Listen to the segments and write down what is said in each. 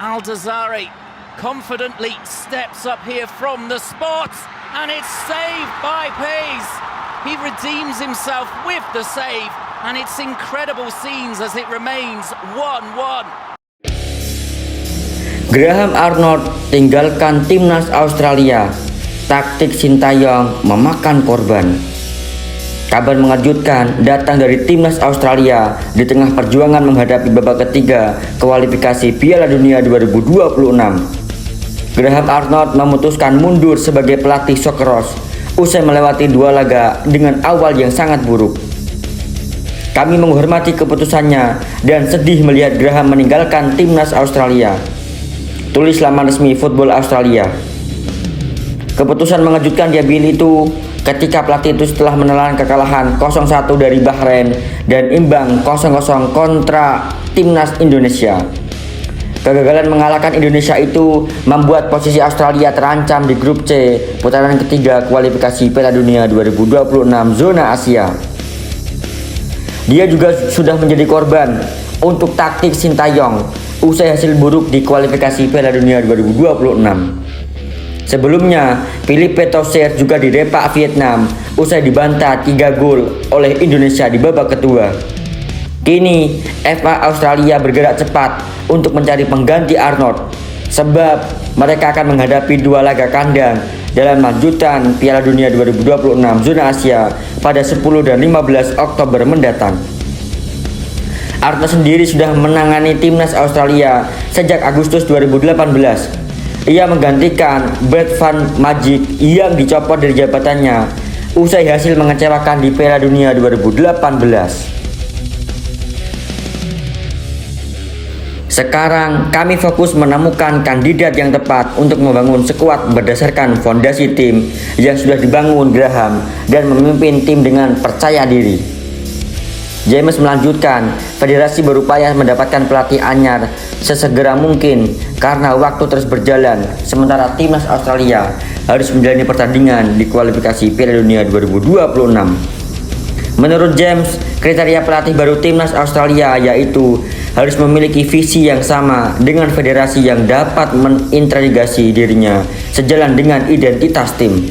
Aldazari confidently steps up here from the spot, and it's saved by Pace. He redeems himself with the save, and it's incredible scenes as it remains 1-1. Graham Arnold tinggalkan timnas Australia. Taktik Sintayong memakan korban. Kabar mengejutkan datang dari timnas Australia di tengah perjuangan menghadapi babak ketiga kualifikasi Piala Dunia 2026. Graham Arnold memutuskan mundur sebagai pelatih Socceroos usai melewati 2 laga dengan awal yang sangat buruk. Kami menghormati keputusannya dan sedih melihat Graham meninggalkan timnas Australia. Tulis laman resmi Football Australia. Keputusan mengejutkan diambil itu ketika pelatih itu setelah menelan kekalahan 0-1 dari Bahrain dan imbang 0-0 kontra timnas Indonesia. Kegagalan mengalahkan Indonesia itu membuat posisi Australia terancam di grup C putaran ketiga kualifikasi Piala Dunia 2026 zona Asia. Dia juga sudah menjadi korban untuk taktik Sintayong usai hasil buruk di kualifikasi Piala Dunia 2026. Sebelumnya, Philippe Toussaint juga direpak Vietnam usai dibantai 3 gol oleh Indonesia di babak kedua. Kini, FA Australia bergerak cepat untuk mencari pengganti Arnold, sebab mereka akan menghadapi 2 laga kandang dalam lanjutan Piala Dunia 2026 zona Asia pada 10 dan 15 Oktober mendatang. Arnold sendiri sudah menangani timnas Australia sejak Agustus 2018. Ia menggantikan Bert van Marwijk yang dicopot dari jabatannya usai hasil mengecewakan di Piala Dunia 2018. Sekarang kami fokus menemukan kandidat yang tepat untuk membangun skuad berdasarkan fondasi tim yang sudah dibangun Graham dan memimpin tim dengan percaya diri. James melanjutkan, federasi berupaya mendapatkan pelatih anyar sesegera mungkin karena waktu terus berjalan, sementara timnas Australia harus menjalani pertandingan di kualifikasi Piala Dunia 2026. Menurut James, kriteria pelatih baru timnas Australia yaitu harus memiliki visi yang sama dengan federasi yang dapat mengintegrasi dirinya sejalan dengan identitas tim.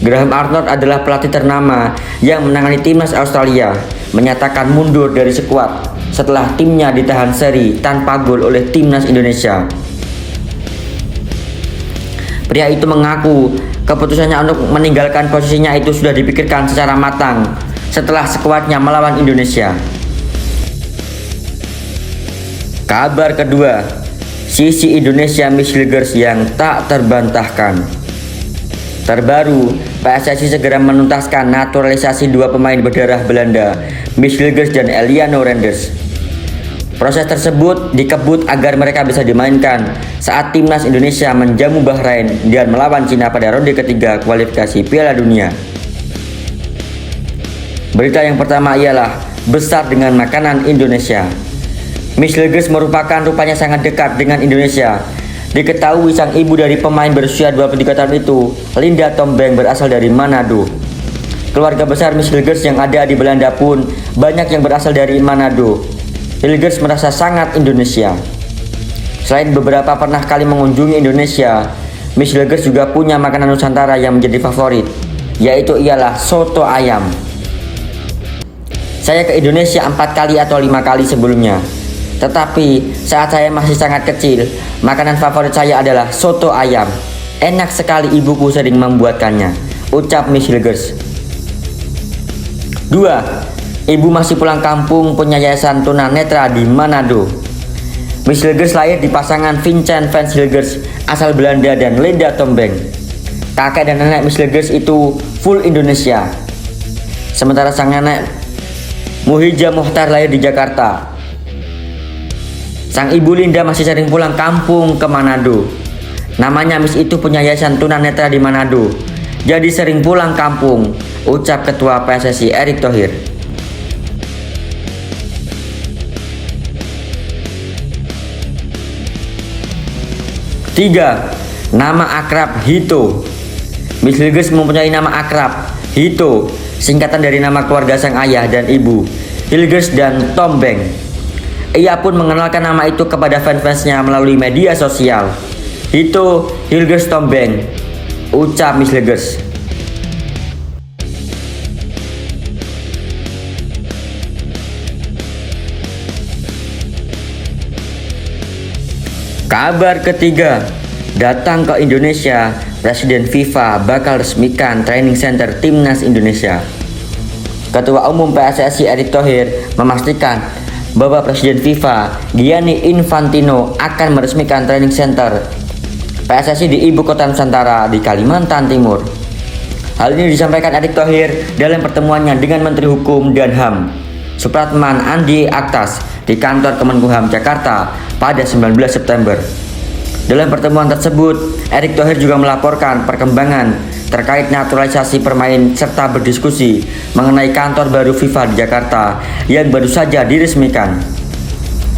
Graham Arnold adalah pelatih ternama yang menangani timnas Australia, menyatakan mundur dari skuad setelah timnya ditahan seri tanpa gol oleh timnas Indonesia. Pria itu mengaku keputusannya untuk meninggalkan posisinya itu sudah dipikirkan secara matang setelah skuadnya melawan Indonesia. Kabar kedua, sisi Indonesia Misligers yang tak terbantahkan. Terbaru, PSSI segera menuntaskan naturalisasi 2 pemain berdarah Belanda, Misligers dan Eliano Renders. Proses tersebut dikebut agar mereka bisa dimainkan saat timnas Indonesia menjamu Bahrain dan melawan Cina pada ronde ketiga kualifikasi Piala Dunia. Berita yang pertama ialah besar dengan makanan Indonesia. Misligers merupakan rupanya sangat dekat dengan Indonesia. Diketahui sang ibu dari pemain berusia 23 tahun itu, Linda Tombeng, berasal dari Manado. Keluarga besar Misligers yang ada di Belanda pun banyak yang berasal dari Manado. Misligers merasa sangat Indonesia. Selain beberapa pernah kali mengunjungi Indonesia, Misligers juga punya makanan Nusantara yang menjadi favorit, yaitu ialah soto ayam. Saya ke Indonesia 4 kali atau 5 kali sebelumnya. Tetapi saat saya masih sangat kecil, makanan favorit saya adalah soto ayam. Enak sekali ibuku sering membuatkannya, ucap Misligers. 2. Ibu masih pulang kampung punya yayasan tunanetra di Manado. Misligers lahir di pasangan Vincent van Hilgers asal Belanda dan Linda Tombeng. Kakek dan nenek Misligers itu full Indonesia. Sementara sang nenek Muhija Muhtar lahir di Jakarta. Sang ibu Linda masih sering pulang kampung ke Manado. Namanya Miss itu punya yayasan tunanetra di Manado, jadi sering pulang kampung, ucap Ketua PSSI Erick Thohir. Tiga, nama akrab Hito. Misligers mempunyai nama akrab Hito, singkatan dari nama keluarga sang ayah dan ibu, Hilgers dan Tombeng. Ia pun mengenalkan nama itu kepada fans-fansnya melalui media sosial. Itu Hilgers Tombeng, ucap Miss Hilgers. Kabar ketiga, datang ke Indonesia, Presiden FIFA bakal resmikan training center Timnas Indonesia. Ketua Umum PSSI Erick Thohir memastikan bahwa Presiden FIFA Gianni Infantino akan meresmikan training center PSSI di Ibu Kota Nusantara di Kalimantan Timur. Hal ini disampaikan Erick Thohir dalam pertemuannya dengan Menteri Hukum dan HAM Supratman Andi Aktas di kantor Kemenkumham Jakarta pada 19 September. Dalam pertemuan tersebut, Erick Thohir juga melaporkan perkembangan terkait naturalisasi pemain serta berdiskusi mengenai kantor baru FIFA di Jakarta yang baru saja diresmikan.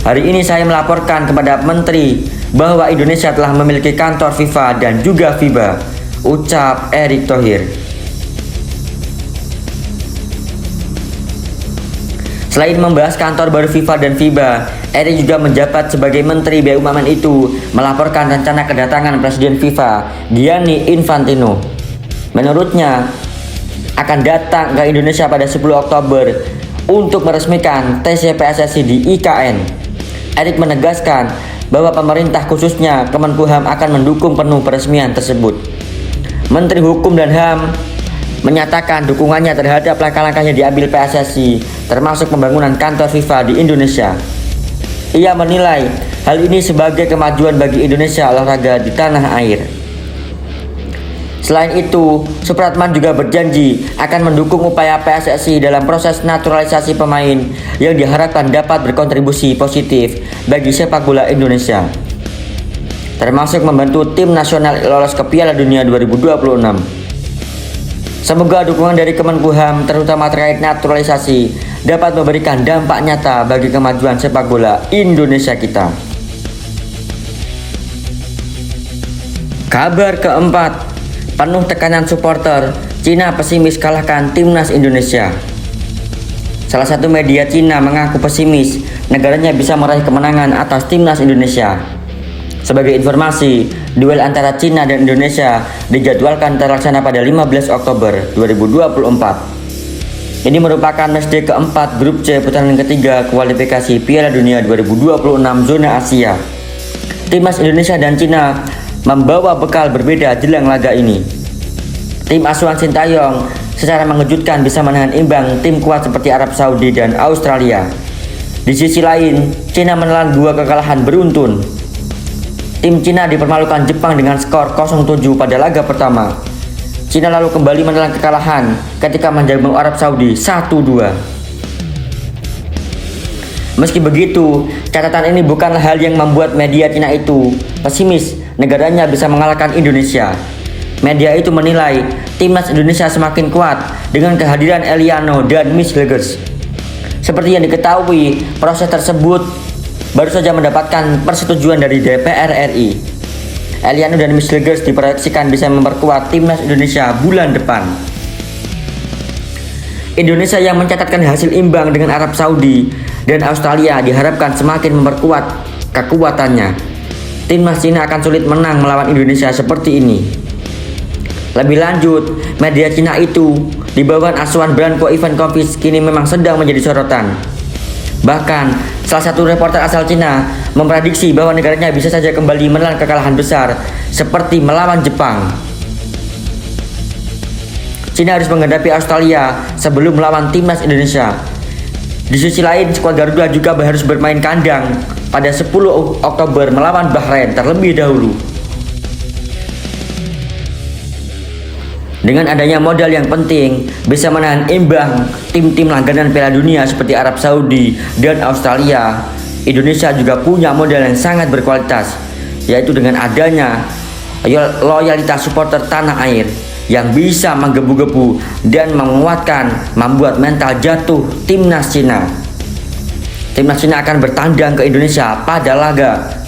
Hari ini saya melaporkan kepada Menteri bahwa Indonesia telah memiliki kantor FIFA dan juga FIBA, ucap Erick Thohir. Selain membahas kantor baru FIFA dan FIBA, Erick juga menjabat sebagai Menteri BUMN itu melaporkan rencana kedatangan Presiden FIFA Gianni Infantino. Menurutnya akan datang ke Indonesia pada 10 Oktober untuk meresmikan TC PSSI di IKN. Erick menegaskan bahwa pemerintah khususnya Kemenkumham akan mendukung penuh peresmian tersebut. Menteri Hukum dan HAM menyatakan dukungannya terhadap langkah-langkah yang diambil PSSI termasuk pembangunan kantor FIFA di Indonesia. Ia menilai hal ini sebagai kemajuan bagi Indonesia olahraga di tanah air. Selain itu, Supratman juga berjanji akan mendukung upaya PSSI dalam proses naturalisasi pemain yang diharapkan dapat berkontribusi positif bagi sepak bola Indonesia, termasuk membantu tim nasional lolos ke Piala Dunia 2026. Semoga dukungan dari Kemenkumham terutama terkait naturalisasi dapat memberikan dampak nyata bagi kemajuan sepak bola Indonesia kita. Kabar keempat, penuh tekanan supporter, Cina pesimis kalahkan Timnas Indonesia. Salah satu media Cina mengaku pesimis negaranya bisa meraih kemenangan atas Timnas Indonesia. Sebagai informasi, duel antara Cina dan Indonesia dijadwalkan terlaksana pada 15 Oktober 2024. Ini merupakan matchday keempat grup C putaran ketiga kualifikasi Piala Dunia 2026 zona Asia. Timnas Indonesia dan Cina membawa bekal berbeda jelang laga ini. Tim asuhan Sintayong secara mengejutkan bisa menahan imbang tim kuat seperti Arab Saudi dan Australia. Di sisi lain, Cina menelan 2 kekalahan beruntun. Tim Cina dipermalukan Jepang dengan skor 0-7 pada laga pertama. Cina lalu kembali menelan kekalahan ketika menjamu Arab Saudi 1-2. Meski begitu, catatan ini bukanlah hal yang membuat media Cina itu pesimis negaranya bisa mengalahkan Indonesia. Media itu menilai timnas Indonesia semakin kuat dengan kehadiran Eliano dan Miss Hilgers. Seperti yang diketahui, proses tersebut baru saja mendapatkan persetujuan dari DPR RI. Eliano dan Miss Hilgers diproyeksikan bisa memperkuat timnas Indonesia bulan depan. Indonesia yang mencatatkan hasil imbang dengan Arab Saudi dan Australia diharapkan semakin memperkuat kekuatannya. Timnas Cina akan sulit menang melawan Indonesia seperti ini. Lebih lanjut, media Cina itu di bawah asuhan Branko Ivankovic kini memang sedang menjadi sorotan. Bahkan, salah satu reporter asal Cina memprediksi bahwa negaranya bisa saja kembali menelan kekalahan besar seperti melawan Jepang. Cina harus menghadapi Australia sebelum melawan timnas Indonesia. Di sisi lain, skuad Garuda juga harus bermain kandang pada 10 Oktober melawan Bahrain terlebih dahulu. Dengan adanya modal yang penting, bisa menahan imbang tim-tim langganan Piala Dunia seperti Arab Saudi dan Australia. Indonesia juga punya modal yang sangat berkualitas, yaitu dengan adanya loyalitas supporter tanah air yang bisa menggebu-gebu dan menguatkan, membuat mental jatuh timnas Cina. Timnas Cina akan bertandang ke Indonesia pada laga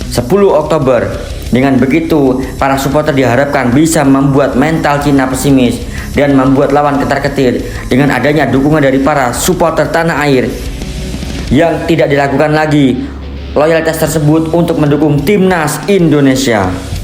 10 Oktober. Dengan begitu, para supporter diharapkan bisa membuat mental Cina pesimis dan membuat lawan ketar-ketir dengan adanya dukungan dari para supporter tanah air. yang tidak dilakukan lagi loyalitas tersebut untuk mendukung timnas Indonesia.